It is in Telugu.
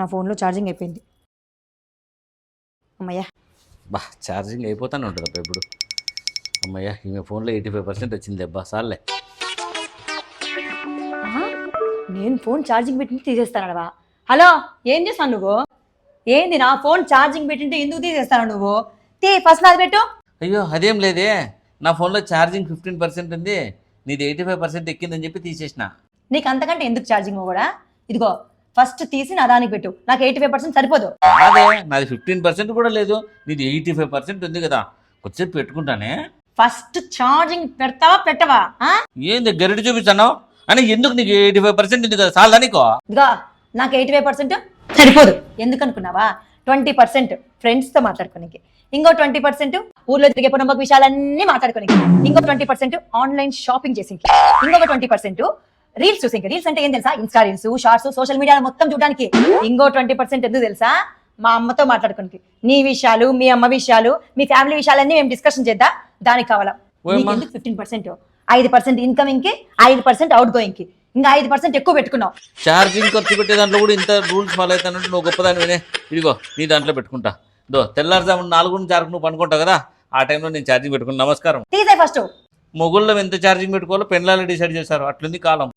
నా ఫోన్లో ఛార్జింగ్ అయిపోయింది. అమ్మయ్యా, బా ఛార్జింగ్ అయిపోతానే ఉంటుంది అబ్బా ఇప్పుడు. అమ్మయ్య ఈమె ఫోన్లో 85% వచ్చింది అబ్బా సార్లే. నేను ఫోన్ ఛార్జింగ్ పెట్టింటే తీసేస్తానడవా? హలో, ఏం చేస్తాను నువ్వు? ఏంది నా ఫోన్ ఛార్జింగ్ పెట్టింటే ఎందుకు తీసేస్తాను నువ్వు? ఫస్ట్ నాది పెట్టు. అయ్యో అదేం లేదే, నా ఫోన్లో ఛార్జింగ్ 15% ఉంది, నీది 85% ఎక్కిందని చెప్పి తీసేసిన. నీకు అంతకంటే ఎందుకు ఛార్జింగ్ కూడా? ఇదిగో ఫస్ట్ తీసి నా దానికి పెట్టు. నాకు 85% సరిపోదు. అదే నాది 15% కూడా లేదు, నీది 85% ఉంది కదా, కొద్దిసేపు పెట్టుకుంటానే. ఫస్ట్ ఛార్జింగ్ పెడతావా పెట్టవా? ఏంది గరిటి చూపిస్తాను అని? ఎందుకు నీకు 85% ఉంది కదా, చాలా నీకో. ఇదిగో నాకు 85% సరిపోదు. ఎందుకు అనుకున్నావా? 20% ఫ్రెండ్స్తో మాట్లాడుకోనికి, ఇంకో 20% ఊర్లో తిరిగే పునమ్మక విషయాలన్నీ మాట్లాడుకోనికి, ఇంకో 20% ఆన్లైన్ షాపింగ్ చేసింకి, ఇంకొక 20% రీల్స్ చూసింకి. రీల్స్ అంటే ఏం తెలుసా? Insta reels, shorts, social media మొత్తం చూడడానికి. ఇంకో 20% ఎందుకు తెలుసా? మా అమ్మతో మాట్లాడుకోనికి. నీ విషయాలు, మీ అమ్మ విషయాలు, మీ ఫ్యామిలీ విషయాలన్నీ మేము డిస్కషన్ చేద్దాం, దానికి కావాలా. 15%, 5% ఇన్కమింగ్ కి, 5% అవుట్ గోయింగ్ కి, ఇంకా 5% ఎక్కువ పెట్టుకున్నావు. ఛార్జింగ్ ఖర్చు పెట్టే దాంట్లో కూడా ఇంత రూల్స్ ఫాలో అవుతానంటే నువ్వు గొప్పదాని వినే. ఇదిగో నీ దాంట్లో పెట్టుకుంటా. తెల్లారుజామున 4 నుంచి 6 నువ్వు పనుకుంటావు కదా, ఆ టైంలో నేను ఛార్జింగ్ పెట్టుకున్నా. నమస్కారం. తీసే ఫస్ట్. మొగుళ్ళం ఎంత ఛార్జింగ్ పెట్టుకోవాలో పెళ్ళాలు డిసైడ్ చేశారు, అట్లుంది కాలం.